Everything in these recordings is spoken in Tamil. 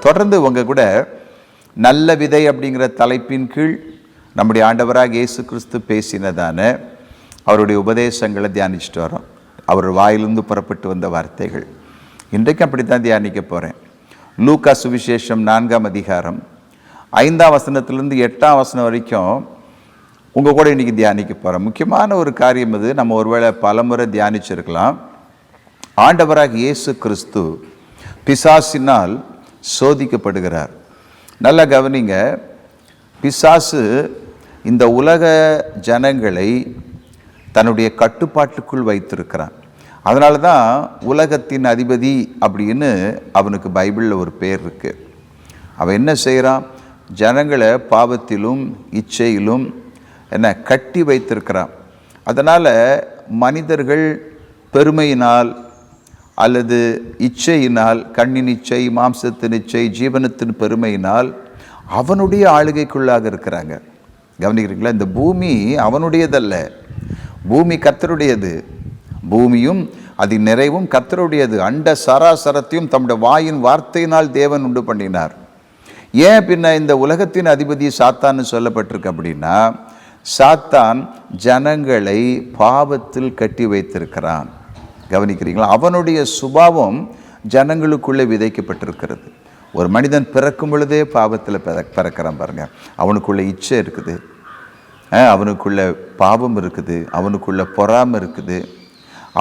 தொடர்ந்து உங்கள் கூட நல்ல விதை அப்படிங்கிற தலைப்பின் கீழ் நம்முடைய ஆண்டவராக இயேசு கிறிஸ்து பேசினதான அவருடைய உபதேசங்களை தியானிச்சுட்டு வரோம். அவர் வாயிலிருந்து புறப்பட்டு வந்த வார்த்தைகள். இன்றைக்கு அப்படித்தான் தியானிக்க போகிறேன். லூக்கா சுவிசேஷம் 4ஆம் அதிகாரம் 5ஆம் வசனத்திலிருந்து 8ஆம் வசனம் வரைக்கும் உங்கள் கூட இன்றைக்கி தியானிக்க போகிறோம். முக்கியமான ஒரு காரியம் இது. நம்ம ஒருவேளை பலமுறை தியானிச்சிருக்கலாம். ஆண்டவராக இயேசு கிறிஸ்து பிசாசினால் சோதிக்கப்படுகிறார். நல்லா கவனிங்க. பிசாசு இந்த உலக ஜனங்களை தன்னுடைய கட்டுப்பாட்டுக்குள் வைத்திருக்கிறான். அதனால தான் உலகத்தின் அதிபதி அப்படின்னு அவனுக்கு பைபிளில் ஒரு பேர் இருக்குது. அவன் என்ன செய்கிறான்? ஜனங்களை பாவத்திலும் இச்சையிலும் கட்டி வைத்திருக்கிறான். அதனால் மனிதர்கள் பெருமையினால் அல்லது இச்சையினால், கண்ணின் இச்சை, மாம்சத்தின் இச்சை, ஜீவனத்தின் பெருமையினால் அவனுடைய ஆளுகைக்குள்ளாக இருக்கிறாங்க. கவனிக்கிறீங்களா? இந்த பூமி அவனுடையதல்ல, பூமி கர்த்தருடையது. பூமியும் அதன் நிறைவும் கர்த்தருடையது. அண்ட சராசரத்தையும் தம்முடைய வாயின் வார்த்தையினால் தேவன் உண்டு பண்ணினார். ஏன் பின்ன இந்த உலகத்தின் அதிபதி சாத்தான்னு சொல்லப்பட்டிருக்கு அப்படின்னா, சாத்தான் ஜனங்களை பாவத்தில் கட்டி வைத்திருக்கிறான். கவனிக்கிறீங்களா? அவனுடைய சுபாவம் ஜனங்களுக்குள்ளே விதைக்கப்பட்டிருக்கிறது. ஒரு மனிதன் பிறக்கும் பொழுதே பாவத்தில் பிறக்கிறான் பாருங்க. அவனுக்குள்ள இச்சை இருக்குது, அவனுக்குள்ள பாவம் இருக்குது, அவனுக்குள்ள பொறாமை இருக்குது,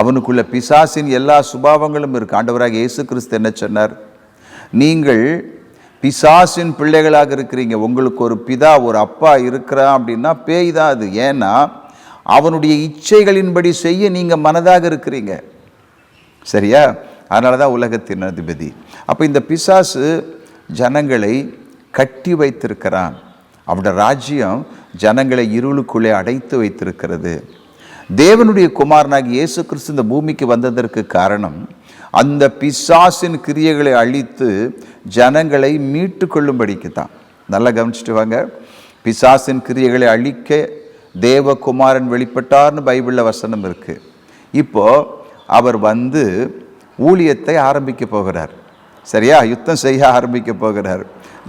அவனுக்குள்ள பிசாசின் எல்லா சுபாவங்களும் இருக்குது. ஆண்டவராக இயேசு கிறிஸ்து என்ன சொன்னார்? நீங்கள் பிசாசின் பிள்ளைகளாக இருக்கிறீங்க. உங்களுக்கு ஒரு பிதா, ஒரு அப்பா இருக்கிறான் அப்படின்னா பேய் தான் அது. ஏன்னா அவனுடைய இச்சைகளின்படி செய்ய நீங்கள் மனதாக இருக்கிறீங்க. சரியா? அதனால தான் உலகத்தின் அதிபதி. அப்போ இந்த பிசாசு ஜனங்களை கட்டி வைத்திருக்கிறான். அவனுடைய ராஜ்யம் ஜனங்களை இருளுக்குள்ளே அடைத்து வைத்திருக்கிறது. தேவனுடைய குமாரனாகி இயேசு கிறிஸ்து இந்த பூமிக்கு வந்ததற்கு காரணம் அந்த பிசாசின் கிரியைகளை அழித்து ஜனங்களை மீட்டு கொள்ளும்படிக்கு தான். நல்லா கவனிச்சுட்டு வாங்க. பிசாசின் கிரியைகளை அழிக்க தேவகுமாரன் வெளிப்பட்டார்னு பைபிளில் வசனம் இருக்குது. இப்போது அவர் வந்து ஊழியத்தை ஆரம்பிக்க போகிறார். சரியா? யுத்தம் செய்ய ஆரம்பிக்க போகிறார்.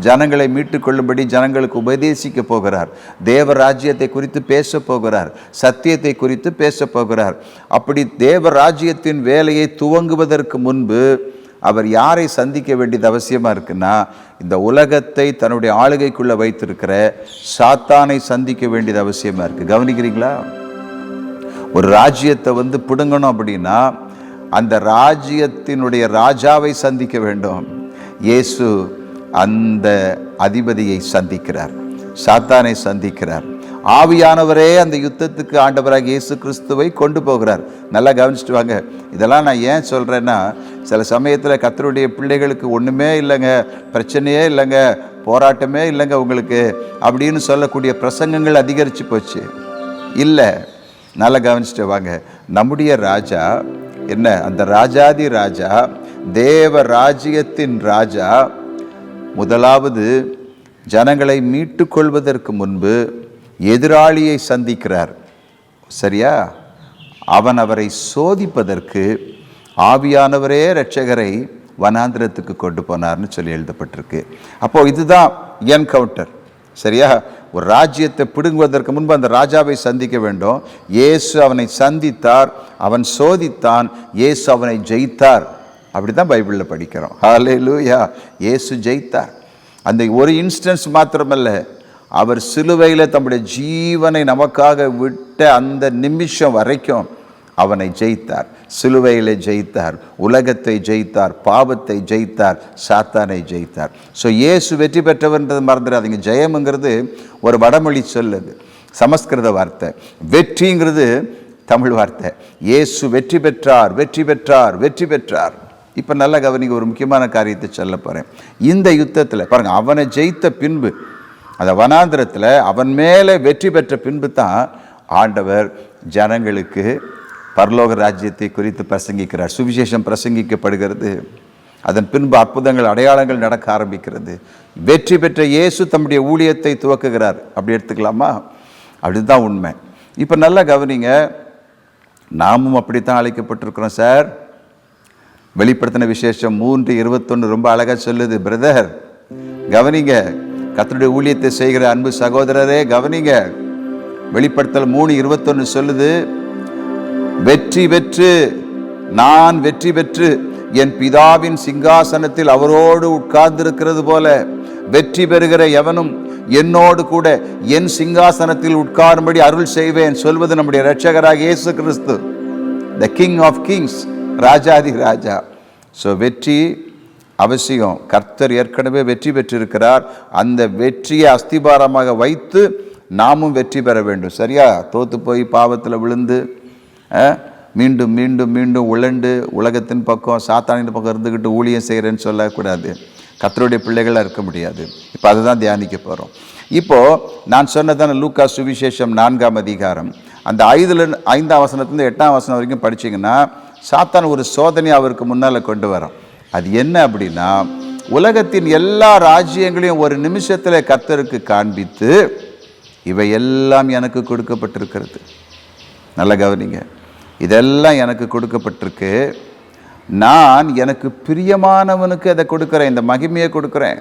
ஜனங்களை மீட்டு கொள்ளும்படி ஜனங்களுக்கு உபதேசிக்க போகிறார். தேவ ராஜ்யத்தை குறித்து பேச போகிறார். சத்தியத்தை குறித்து பேச போகிறார். அப்படி தேவ ராஜ்யத்தின் வேலையை துவங்குவதற்கு முன்பு அவர் யாரை சந்திக்க வேண்டியது அவசியமாக இருக்குன்னா, இந்த உலகத்தை தன்னுடைய ஆளுகைக்குள்ளே வைத்திருக்கிற சாத்தானை சந்திக்க வேண்டியது அவசியமாக இருக்குது. கவனிக்கிறீங்களா? ஒரு ராஜ்யத்தை பிடுங்கணும் அப்படின்னா அந்த ராஜ்யத்தினுடைய ராஜாவை சந்திக்க வேண்டும். இயேசு அந்த அதிபதியை சந்திக்கிறார், சாத்தானை சந்திக்கிறார். ஆவியானவரே அந்த யுத்தத்துக்கு ஆண்டவராக இயேசு கிறிஸ்துவை கொண்டு போகிறார். நல்லா கவனிச்சுட்டு வாங்க. இதெல்லாம் நான் ஏன் சொல்கிறேன்னா, சில சமயத்தில் கர்த்தருடைய பிள்ளைகளுக்கு ஒன்றுமே இல்லைங்க, பிரச்சனையே இல்லைங்க, போராட்டமே இல்லைங்க உங்களுக்கு அப்படின்னு சொல்லக்கூடிய பிரசங்கங்கள் அதிகரித்து போச்சு. இல்லை, நல்லா கவனிச்சுட்டு வாங்க. நம்முடைய ராஜா என்ன? அந்த ராஜாதி ராஜா, தேவ ராஜ்யத்தின் ராஜா முதலாவது ஜனங்களை மீட்டு கொள்வதற்கு முன்பு எதிராளியை சந்திக்கிறார். சரியா? அவன் அவரை சோதிப்பதற்கு ஆவியானவரே இரட்சகரை வனாந்திரத்துக்கு கொண்டு போனார்னு சொல்லி எழுதப்பட்டிருக்கு. அப்போது இதுதான் என்கவுண்டர். சரியா? ஒரு ராஜ்யத்தை பிடுங்குவதற்கு முன்பு அந்த ராஜாவை சந்திக்க வேண்டும். இயேசு அவனை சந்தித்தார், அவன் சோதித்தான், இயேசு அவனை ஜெயித்தார். அப்படி தான் பைபிளில் படிக்கிறோம். ஹல்லேலூயா! இயேசு ஜெயித்தார். அந்த ஒரு இன்ஸ்டன்ஸ் மாத்திரமல்ல, அவர் சிலுவையில் தம்முடைய ஜீவனை நமக்காக விட்ட அந்த நிமிஷம் வரைக்கும் அவனை ஜெயித்தார். சிலுவையில் ஜெயித்தார், உலகத்தை ஜெயித்தார், பாவத்தை ஜெயித்தார், சாத்தானை ஜெயித்தார். ஸோ இயேசு வெற்றி பெற்றவர்ன்றது மறந்துடாதீங்க. ஜெயம்ங்கிறது ஒரு வடமொழி சொல்லுது, சமஸ்கிருத வார்த்தை. வெற்றிங்கிறது தமிழ் வார்த்தை. இயேசு வெற்றி பெற்றார், வெற்றி பெற்றார், வெற்றி பெற்றார். இப்போ நல்லா கவனிக்க, ஒரு முக்கியமான காரியத்தை சொல்ல போகிறேன். இந்த யுத்தத்தில் பாருங்கள், அவனை ஜெயித்த பின்பு அந்த வனாந்திரத்தில் அவன் மேலே வெற்றி பெற்ற பின்பு தான் ஆண்டவர் ஜனங்களுக்கு பரலோக ராஜ்யத்தை குறித்து பிரசங்கிக்கிறார். சுவிசேஷம் பிரசங்கிக்கப்படுகிறது. அதன் பின்பு அற்புதங்கள், அடையாளங்கள் நடக்க ஆரம்பிக்கிறது. வெற்றி பெற்ற இயேசு தம்முடைய ஊழியத்தை துவக்குகிறார். அப்படி எடுத்துக்கலாமா? அப்படிதான் உண்மை. இப்போ நல்லா கவனிங்க, நாமும் அப்படித்தான் அழைக்கப்பட்டிருக்கிறோம் சார். வெளிப்படுத்தின விசேஷம் 3:21 ரொம்ப அழகாக சொல்லுது. பிரதர், கவனிங்க. கர்த்தருடைய ஊழியத்தை செய்கிற அன்பு சகோதரரே கவனிங்க. வெளிப்படுத்தல் 3:21 சொல்லுது, வெற்றி பெற்று நான் வெற்றி பெற்று என் பிதாவின் சிங்காசனத்தில் அவரோடு உட்கார்ந்திருக்கிறது போல வெற்றி பெறுகிற எவனும் என்னோடு கூட என் சிங்காசனத்தில் உட்காரும்படி அருள் செய்வேன் சொல்வது நம்முடைய இரட்சகராக இயேசு கிறிஸ்து, the king of Kings, Rajathi Raja. So வெற்றி அவசியம். கர்த்தர் ஏற்கனவே வெற்றி பெற்றிருக்கிறார். அந்த வெற்றியை அஸ்திபாரமாக வைத்து நாமும் வெற்றி பெற வேண்டும். சரியா? தோத்து போய் பாவத்தில் விழுந்து மீண்டும் மீண்டும் மீண்டும் உழண்டு உலகத்தின் பக்கம் சாத்தானின் பக்கம் இருந்துக்கிட்டு ஊழியம் செய்கிறேன்னு சொல்லக்கூடாது. கர்த்தருடைய பிள்ளைகளாக இருக்க முடியாது. இப்போ அதை தான் தியானிக்க போகிறோம். இப்போது நான் சொன்னதான லூக்கா சுவிசேஷம் 4ஆம் அதிகாரம் அந்த 5ஆம் வசனத்துலேருந்து 8ஆம் வசனம் வரைக்கும் படிச்சிங்கன்னா சாத்தான் ஒரு சோதனை அவருக்கு முன்னால் கொண்டு வரோம். அது என்ன அப்படின்னா, உலகத்தின் எல்லா ராஜ்யங்களையும் ஒரு நிமிஷத்தில் கர்த்தருக்கு காண்பித்து இவை எல்லாம் எனக்கு கொடுக்கப்பட்டிருக்கிறது. நல்லா கவனிங்க. இதெல்லாம் எனக்கு கொடுக்கப்பட்டிருக்கு. நான் எனக்கு பிரியமானவனுக்கு அதை கொடுக்குறேன். இந்த மகிமையை கொடுக்குறேன்.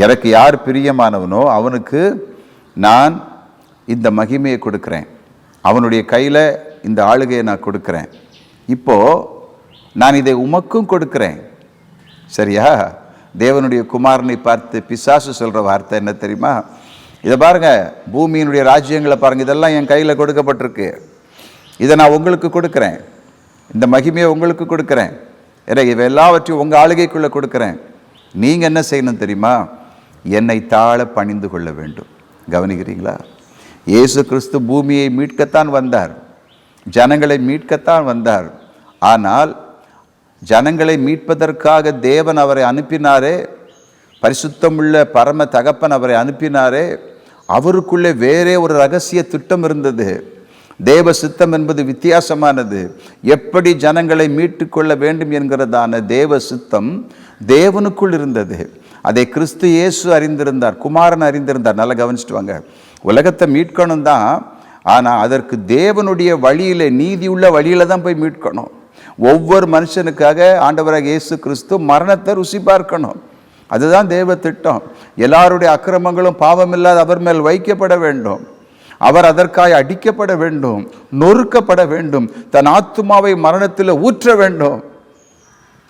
எனக்கு யார் பிரியமானவனோ அவனுக்கு நான் இந்த மகிமையை கொடுக்குறேன். அவனுடைய கையில் இந்த ஆளுகையை நான் கொடுக்குறேன். இப்போது நான் இதை உமக்கும் கொடுக்குறேன். சரியா? தேவனுடைய குமாரனை பார்த்து பிசாசு சொல்கிற வார்த்தை என்ன தெரியுமா? இதை பாருங்கள், பூமியினுடைய ராஜ்யங்களை பாருங்கள், இதெல்லாம் என் கையில் கொடுக்கப்பட்டிருக்கு. இதை நான் உங்களுக்கு கொடுக்குறேன். இந்த மகிமையை உங்களுக்கு கொடுக்குறேன். ஏன்னா இவை எல்லாவற்றையும் உங்கள் ஆளுகைக்குள்ளே கொடுக்குறேன். நீங்கள் என்ன செய்யணும் தெரியுமா? என்னை தாழ பணிந்து கொள்ள வேண்டும். கவனிக்கிறீங்களா? இயேசு கிறிஸ்து பூமியை மீட்கத்தான் வந்தார், ஜனங்களை மீட்கத்தான் வந்தார். ஆனால் ஜனங்களை மீட்பதற்காக தேவன் அவரை அனுப்பினாரே, பரிசுத்தமுள்ள பரம தகப்பன் அவரை அனுப்பினாரே, அவருக்குள்ளே வேறே ஒரு ரகசிய திட்டம் இருந்தது. தேவ சித்தம் என்பது வித்தியாசமானது. எப்படி ஜனங்களை மீட்டு கொள்ள வேண்டும் என்கிறதான தேவ சித்தம் தேவனுக்குள் இருந்தது. அதை கிறிஸ்து இயேசு அறிந்திருந்தார், குமாரன் அறிந்திருந்தார். நல்லா கவனிச்சுட்டு வாங்க. உலகத்தை மீட்கணும் தான், ஆனால் அதற்கு தேவனுடைய வழியில், நீதியுள்ள வழியில் தான் போய் மீட்கணும். ஒவ்வொரு மனுஷனுக்காக ஆண்டவராக இயேசு கிறிஸ்து மரணத்தை ருசி பார்க்கணும். அதுதான் தேவ திட்டம். எல்லாருடைய அக்கிரமங்களும் பாவமில்லாத அவர் மேல் வைக்கப்பட வேண்டும். அவர் அதற்காக அடிக்கப்பட வேண்டும், நொறுக்கப்பட வேண்டும், தன் ஆத்துமாவை மரணத்தில் ஊற்ற வேண்டும்.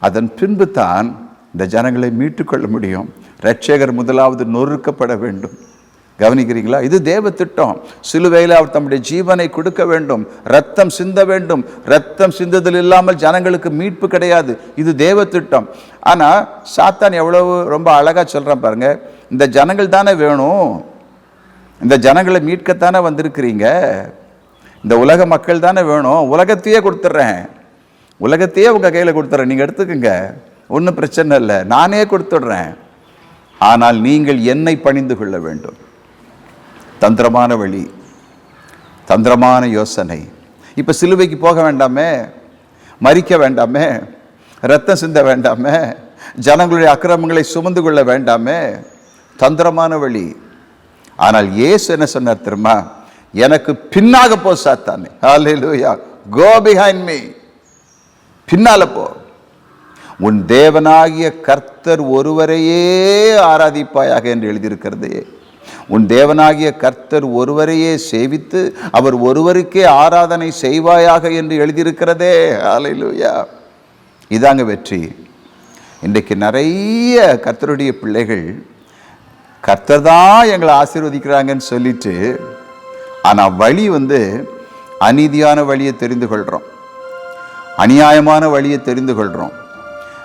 அதன் பின்பு தான் இந்த ஜனங்களை மீட்டுக்கொள்ள முடியும். இரட்சகர் முதலாவது நொறுக்கப்பட வேண்டும். கவனிக்கிறீங்களா? இது தேவ திட்டம். சிலுவையில் அவர் தம்முடைய ஜீவனை கொடுக்க வேண்டும், ரத்தம் சிந்த வேண்டும். ரத்தம் சிந்துதல் இல்லாமல் ஜனங்களுக்கு மீட்பு கிடையாது. இது தேவ திட்டம். ஆனால் சாத்தான் எவ்வளவு ரொம்ப அழகாக சொல்கிறான் பாருங்க. இந்த ஜனங்கள் தானே வேணும், இந்த ஜனங்களை மீட்கத்தானே வந்திருக்கிறீங்க, இந்த உலக மக்கள் தானே வேணும், உலகத்தையே கொடுத்துட்றேன், உலகத்தையே உங்கள் கையில் கொடுத்துட்றேன், நீங்கள் எடுத்துக்கோங்க, ஒன்றும் பிரச்சனை இல்லை, நானே கொடுத்துட்றேன். ஆனால் நீங்கள் என்னை பணிந்து கொள்ள வேண்டும். தந்திரமான வழி, தந்திரமான யோசனை. இப்போ சிலுவைக்கு போக வேண்டாமே, மரிக்க வேண்டாமே, ரத்தம் சிந்த வேண்டாமே, ஜனங்களுடைய அக்கிரமங்களை சுமந்து கொள்ள வேண்டாமே, தந்திரமான வழி. ஆனால் இயேசு என்ன சொன்னார் தெரியுமா? எனக்கு பின்னாக போ சாத்தானே, ஹல்லேலூயா, கோ பிஹைண்ட் மீ, பின்னால போ. உன் தேவனாகிய கர்த்தர் ஒருவரையே ஆராதிப்பாயாக என்று எழுதியிருக்கிறது. உன் தேவனாகிய கர்த்தர் ஒருவரையே சேவித்து அவர் ஒருவருக்கே ஆராதனை செய்வாயாக என்று எழுதியிருக்கிறதே. ஹல்லேலூயா. இதாங்க வெற்றி. இன்றைக்கு நிறைய கர்த்தருடைய பிள்ளைகள் கர்த்தர் தான் எங்களை ஆசீர்வதிக்கிறாங்கன்னு சொல்லிட்டு, ஆனால் வழி அநீதியான வழியை தெரிந்து கொள்கிறோம், அநியாயமான வழியை தெரிந்து கொள்கிறோம்.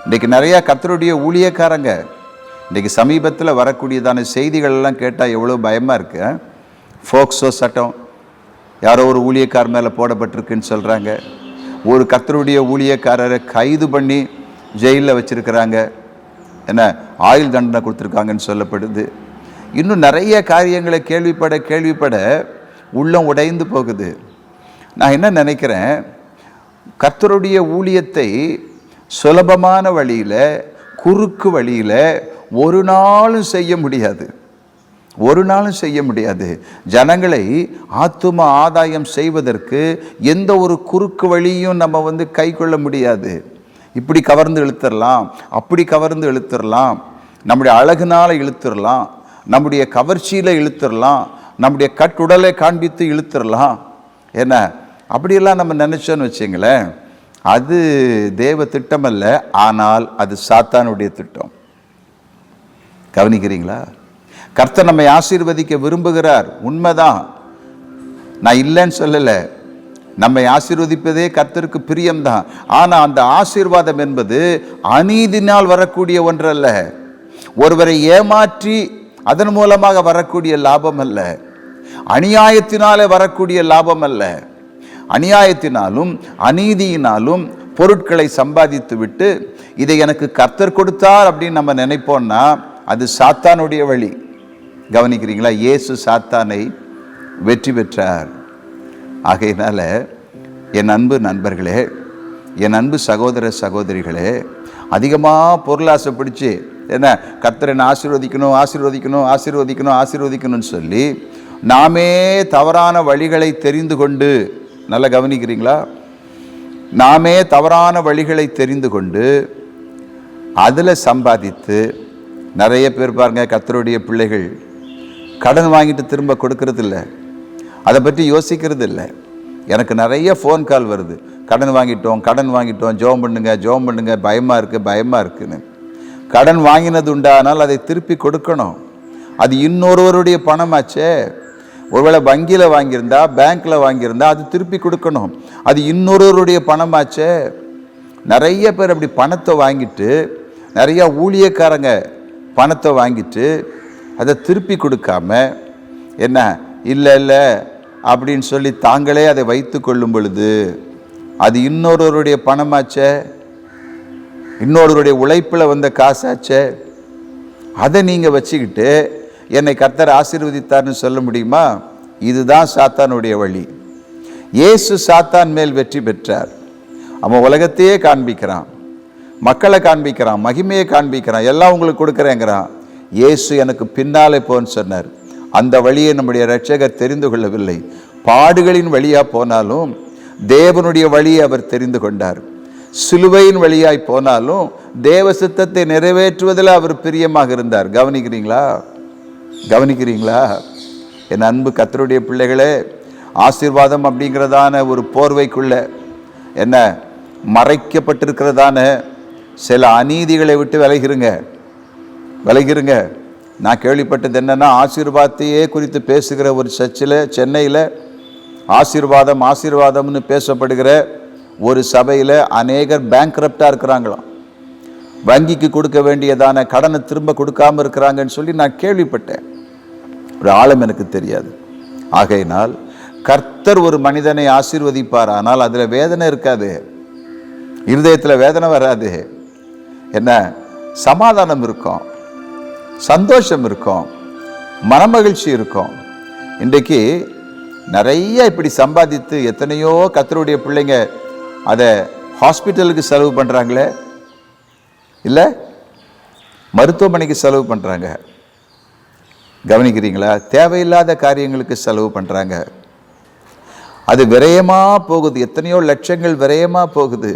இன்றைக்கு நிறையா கர்த்தருடைய ஊழியக்காரங்க இன்றைக்கி சமீபத்தில் வரக்கூடியதான செய்திகள் எல்லாம் கேட்டால் எவ்வளோ பயமாக இருக்கு. ஃபோக்சோ சட்டம் யாரோ ஒரு ஊழியக்காரர் மேலே போடப்பட்டிருக்குன்னு சொல்கிறாங்க. ஒரு கர்த்தருடைய ஊழியக்காரரை கைது பண்ணி ஜெயிலில் வச்சுருக்கிறாங்க, என்ன ஆயுள் தண்டனை கொடுத்துருக்காங்கன்னு சொல்லப்படுது. இன்னும் நிறைய காரியங்களை கேள்விப்பட உள்ளம் உடைந்து போகுது. நான் என்ன நினைக்கிறேன், கர்த்தருடைய ஊழியத்தை சுலபமான வழியில், குறுக்கு வழியில் ஒரு நாளும் செய்ய முடியாது, ஒரு நாளும் செய்ய முடியாது. ஜனங்களை ஆத்தும ஆதாயம் செய்வதற்கு எந்த ஒரு குறுக்கு வழியும் நம்ம கை கொள்ள முடியாது. இப்படி கவர்ந்து இழுத்துடலாம், அப்படி கவர்ந்து இழுத்துடலாம். நம்முடைய அழகுனால இழுத்துடலாம், நம்முடைய கவர்ச்சியில் இழுத்துடலாம், நம்முடைய கட்டுடலை காண்பித்து இழுத்துடலாம். என்ன அப்படியெல்லாம் நம்ம நினச்சோன்னு வச்சிங்களேன், அது தேவ திட்டம் அல்ல, ஆனால் அது சாத்தானுடைய திட்டம். கவனிக்கிறீங்களா? கர்த்தர் நம்மை ஆசீர்வதிக்க விரும்புகிறார், உண்மைதான், நான் இல்லைன்னு சொல்லலை. நம்மை ஆசீர்வதிப்பதே கர்த்தருக்கு பிரியம்தான். ஆனால் அந்த ஆசீர்வாதம் என்பது அநீதினால் வரக்கூடிய ஒன்றல்ல, ஒருவரை ஏமாற்றி அதன் மூலமாக வரக்கூடிய லாபம் அல்ல, அநியாயத்தினாலே வரக்கூடிய லாபம் அல்ல. அநியாயத்தினாலும் அநீதியினாலும் பொருட்களை சம்பாதித்து விட்டு இதை எனக்கு கர்த்தர் கொடுத்தார் அப்படின்னு நம்ம நினைப்போம்னா அது சாத்தானுடைய வழி. கவனிக்கிறீங்களா? இயேசு சாத்தானை வெற்றி பெற்றார். ஆகையினால என் அன்பு நண்பர்களே, என் அன்பு சகோதர சகோதரிகளே, அதிகமாக பொருளாசை பிடிச்சி என்ன கர்த்தரை ஆசீர்வதிக்கணும் ஆசீர்வதிக்கணும் ஆசீர்வதிக்கணும் ஆசீர்வதிக்கணும்னு சொல்லி நாமே தவறான வழிகளை தெரிந்து கொண்டு, நல்லா கவனிக்கிறீங்களா, நாமே தவறான வழிகளை தெரிந்து கொண்டு அதில் சம்பாதித்து, நிறைய பேர் பாருங்க, கர்த்தருடைய பிள்ளைகள் கடன் வாங்கிட்டு திரும்ப கொடுக்கறது இல்லை, அதை பற்றி யோசிக்கிறது இல்லை. எனக்கு நிறைய ஃபோன் கால் வருது, கடன் வாங்கிட்டோம் கடன் வாங்கிட்டோம், ஜெபம் பண்ணுங்க ஜெபம் பண்ணுங்க, பயமாக இருக்குது பயமாக இருக்குன்னு. கடன் வாங்கினது உண்டானால் அதை திருப்பி கொடுக்கணும், அது இன்னொருவருடைய பணமாச்சே. ஒருவேளை வங்கியில் வாங்கியிருந்தா பேங்க்கில் வாங்கியிருந்தா அது திருப்பி கொடுக்கணும், அது இன்னொருவருடைய பணமாச்சே. நிறைய பேர் அப்படி பணத்தை வாங்கிட்டு, நிறையா ஊழியக்காரங்க பணத்தை வாங்கிட்டு அதை திருப்பி கொடுக்காம என்ன இல்லை இல்லை அப்படின்னு சொல்லி தாங்களே அதை வைத்து கொள்ளும் பொழுது அது இன்னொருவருடைய பணமாச்சே, இன்னொருவருடைய உழைப்பில் வந்த காசாச்சே. அதை நீங்கள் வச்சுக்கிட்டு என்னை கர்த்தர் ஆசீர்வதித்தார்னு சொல்ல முடியுமா? இதுதான் சாத்தானுடைய வழி. இயேசு சாத்தான் மேல் வெற்றி பெற்றார். அவன் உலகத்தையே காண்பிக்கிறான், மக்களை காண்பிக்கிறான், மகிமையை காண்பிக்கிறான், எல்லாம் உங்களுக்கு கொடுக்குறேங்கிறான். இயேசு எனக்கு பின்னாலே போன்னு சொன்னார். அந்த வழியை நம்முடைய இரட்சகர் தெரிந்து கொள்ளவில்லை. பாடுகளின் வழியாக போனாலும் தேவனுடைய வழியை அவர் தெரிந்து கொண்டார். சிலுவையின் வழியாய் போனாலும் தேவ சித்தத்தை நிறைவேற்றுவதில் அவர் பிரியமாக இருந்தார். கவனிக்கிறீங்களா? கவனிக்கிறீங்களா? என் அன்பு கர்த்தருடைய பிள்ளைகளே, ஆசீர்வாதம் அப்படிங்கிறதான ஒரு போர்வைக்குள்ள என்ன மறைக்கப்பட்டிருக்கிறதான சில அநீதிகளை விட்டு விலகிருங்க. நான் கேள்விப்பட்டது என்னன்னா, ஆசீர்வாதத்தையே குறித்து பேசுகிற ஒரு சர்ச்சில், சென்னையில் ஆசீர்வாதம் ஆசீர்வாதம்னு பேசப்படுகிற ஒரு சபையில் அநேகர் பேங்க்ரப்டாக இருக்கிறாங்களாம், வங்கிக்கு கொடுக்க வேண்டியதான கடனை திரும்ப கொடுக்காமல் இருக்கிறாங்கன்னு சொல்லி நான் கேள்விப்பட்டேன். ஒரு ஆழம் எனக்கு தெரியாது. ஆகையினால் கர்த்தர் ஒரு மனிதனை ஆசீர்வதிப்பார், ஆனால் அதில் வேதனை இருக்காது, இருதயத்தில் வேதனை வராது. என்ன சமாதானம் இருக்கும், சந்தோஷம் இருக்கும், மனமகிழ்ச்சி இருக்கும். இன்றைக்கு நிறைய இப்படி சம்பாதித்து எத்தனையோ கர்த்தருடைய பிள்ளைங்க அதை ஹாஸ்பிட்டலுக்கு செலவு பண்ணுறாங்களே, இல்லை மருத்துவமனைக்கு செலவு பண்ணுறாங்க. கவனிக்கிறீங்களா? தேவையில்லாத காரியங்களுக்கு செலவு பண்ணுறாங்க. அது விரயமாக போகுது, எத்தனையோ லட்சங்கள் விரயமாக போகுது.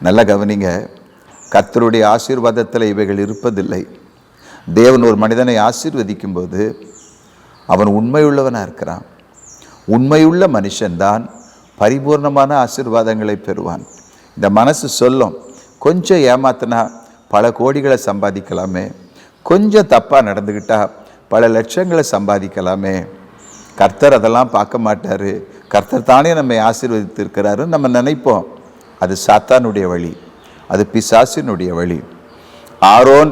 நல்லா கவனிங்க, கர்த்தருடைய ஆசீர்வாதத்தில் இவைகள் இருப்பதில்லை. தேவன் ஒரு மனிதனை ஆசீர்வதிக்கும் போது அவன் உண்மையுள்ளவனாக இருக்கிறான். உண்மையுள்ள மனுஷன்தான் பரிபூர்ணமான ஆசீர்வாதங்களை பெறுவான். இந்த மனசு சொல்லும், கொஞ்சம் ஏமாத்தினா பல கோடிகளை சம்பாதிக்கலாமே, கொஞ்சம் தப்பாக நடந்துக்கிட்டால் பல லட்சங்களை சம்பாதிக்கலாமே. கர்த்தர் அதெல்லாம் பார்க்க மாட்டார், கர்த்தர் தானே நம்மை ஆசீர்வதித்திருக்கிறாருன்னு நம்ம நினைப்போம். அது சாத்தானுடைய வழி, அது பிசாசினுடைய வழி. ஆரோன்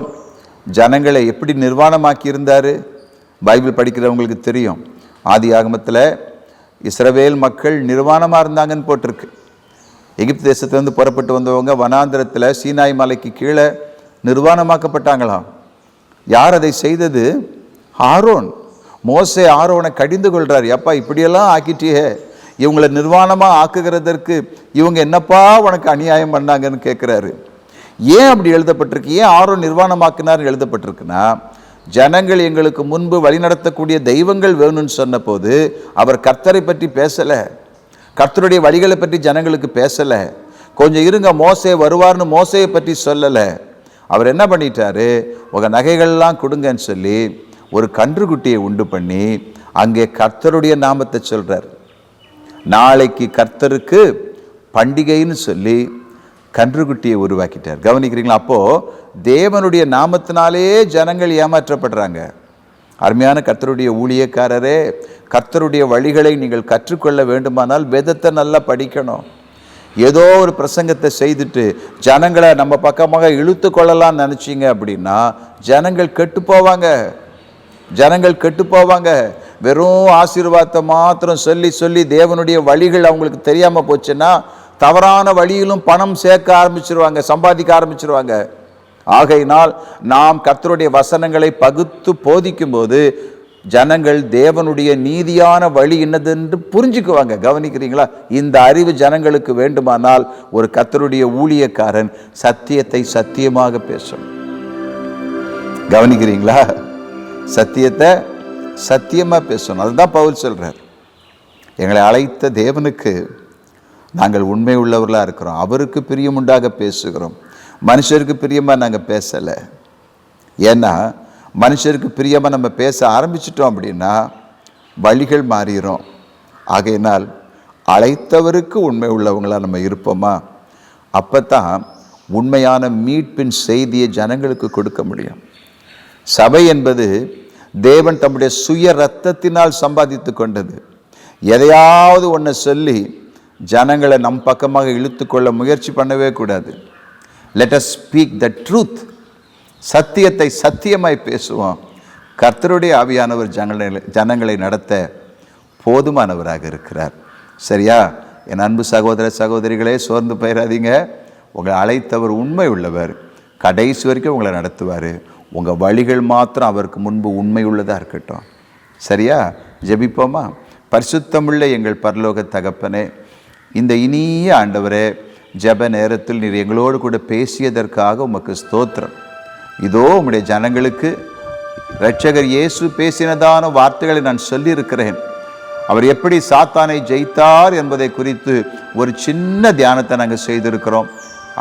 ஜனங்களை எப்படி நிர்வாணமாக்கி இருந்தார்? பைபிள் படிக்கிறவங்களுக்கு தெரியும். ஆதி ஆகமத்தில் இஸ்ரவேல் மக்கள் நிர்வாணமாக இருந்தாங்கன்னு போட்டிருக்கு. எகிப்து தேசத்துலேருந்து புறப்பட்டு வந்தவங்க வனாந்திரத்தில் சீனாய் மலைக்கு கீழே நிர்வாணமாக்கப்பட்டாங்களாம். யார் அதை செய்தது? ஆரோன். மோசே ஆரோனை கடிந்து கொள்கிறார், எப்பா இப்படியெல்லாம் ஆக்கிட்டியே, இவங்களை நிர்வாணமாக ஆக்குகிறதற்கு இவங்க என்னப்பா உனக்கு அநியாயம் பண்ணாங்கன்னு கேட்குறாரு. ஏன் அப்படி எழுதப்பட்டிருக்கு? ஏன் ஆரோன் நிர்வாணமாக்கினார் எழுதப்பட்டிருக்குன்னா, ஜனங்கள் எங்களுக்கு முன்பு வழிநடத்தக்கூடிய தெய்வங்கள் வேணும்னு சொன்ன போது அவர் கர்த்தரை பற்றி பேசலை, கர்த்தருடைய வழிகளை பற்றி ஜனங்களுக்கு பேசலை. கொஞ்சம் இருங்க, மோசே வருவார்னு மோசையை பற்றி சொல்லலை. அவர் என்ன பண்ணிட்டாரு, உங்கள் நகைகள்லாம் கொடுங்கன்னு சொல்லி ஒரு கன்றுக்குட்டியை உண்டு பண்ணி அங்கே கர்த்தருடைய நாமத்தை சொல்கிறார். நாளைக்கு கர்த்தருக்கு பண்டிகைன்னு சொல்லி கன்றுக்குட்டியை உருவாக்கிட்டார். கவனிக்கிறீங்களா? அப்போது தேவனுடைய நாமத்தினாலே ஜனங்கள் ஏமாற்றப்படுறாங்க. அருமையான கர்த்தருடைய ஊழியக்காரரே, கர்த்தருடைய வழிகளை நீங்கள் கற்றுக்கொள்ள வேண்டுமானால் வேதத்தை நல்லா படிக்கணும். ஏதோ ஒரு பிரசங்கத்தை செய்துட்டு ஜனங்களை நம்ம பக்கமாக இழுத்து கொள்ளலாம்னு நினச்சிங்க அப்படின்னா ஜனங்கள் கெட்டு போவாங்க. வெறும் ஆசீர்வாதத்தை மாத்திரம் சொல்லி சொல்லி தேவனுடைய வழிகள் அவங்களுக்கு தெரியாமல் போச்சுன்னா தவறான வழியிலும் பணம் சேர்க்க ஆரம்பிச்சிருவாங்க, சம்பாதிக்க ஆரம்பிச்சிருவாங்க. ஆகையினால் நாம் கர்த்தருடைய வசனங்களை பகுத்து போதிக்கும் போது ஜனங்கள் தேவனுடைய நீதியான வழி என்னதென்று புரிஞ்சுக்குவாங்க. கவனிக்கிறீங்களா? இந்த அறிவு ஜனங்களுக்கு வேண்டுமானால் ஒரு கர்த்தருடைய ஊழியக்காரன் சத்தியத்தை சத்தியமாக பேசணும். கவனிக்கிறீங்களா? சத்தியத்தை சத்தியமாக பேசணும். அதுதான் பவுல் சொல்றார். எங்களை அழைத்த தேவனுக்கு நாங்கள் உண்மை உள்ளவர்களாக இருக்கிறோம், அவருக்கு பிரியமுண்டாக பேசுகிறோம். மனுஷருக்கு பிரியமாக நாங்கள் பேசலை. ஏன்னா மனுஷருக்கு பிரியமாக நம்ம பேச ஆரம்பிச்சிட்டோம் அப்படின்னா வழிகள் மாறிடும். ஆகையினால் அழைத்தவருக்கு உண்மை உள்ளவங்களாக நம்ம இருப்போமா? அப்போ தான் உண்மையான மீட்பின் செய்தியை ஜனங்களுக்கு கொடுக்க முடியும். சபை என்பது தேவன் தம்முடைய சுய ரத்தத்தினால் சம்பாதித்து கொண்டது. எதையாவது ஒன்று சொல்லி ஜனங்களை நம் பக்கமாக இழுத்து கொள்ள முயற்சி பண்ணவே கூடாது. Let us speak the truth. சத்தியத்தை சத்தியமாய் பேசுவோம். கர்த்தருடைய ஆவியானவர் ஜனங்களை நடத்த போதுமானவராக இருக்கிறார். சரியா? என் அன்பு சகோதர சகோதரிகளே, சோர்ந்து போயிடாதீங்க. உங்களை அழைத்தவர் உண்மை உள்ளவர், கடைசி வரைக்கும் உங்களை நடத்துவார். உங்கள் வழிகள் மாத்திரம் அவருக்கு முன்பு உண்மை உள்ளதாக இருக்கட்டும். சரியா? ஜெபிப்போமா? பரிசுத்தமுள்ள எங்கள் பரலோக தகப்பனே, இந்த இனிய ஆண்டவரே, ஜெப நேரத்தில் நீர் எங்களோடு கூட பேசியதற்காக உமக்கு ஸ்தோத்திரம். இதோ உம்முடைய ஜனங்களுக்கு இரட்சகர் இயேசு பேசினதான வார்த்தைகளை நான் சொல்லியிருக்கிறேன். அவர் எப்படி சாத்தானை ஜெயித்தார் என்பதை குறித்து ஒரு சின்ன தியானத்தை நாங்கள் செய்திருக்கிறோம்.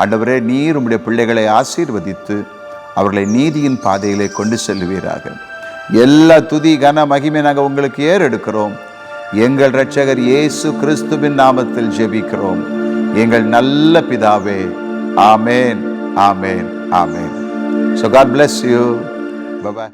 ஆண்டவரே, நீர் உம்முடைய பிள்ளைகளை ஆசீர்வதித்து அவர்களை நீதியின் பாதையிலே கொண்டு செல்வீராக. எல்லா துதி கன மகிமை நாங்கள் உங்களுக்கு ஏறெடுக்கிறோம். எங்கள் இரட்சகர் இயேசு கிறிஸ்துவின் நாமத்தில் ஜெபிக்கிறோம் எங்கள் நல்ல பிதாவே. ஆமேன், ஆமேன், ஆமேன். So God bless you. Bye-bye.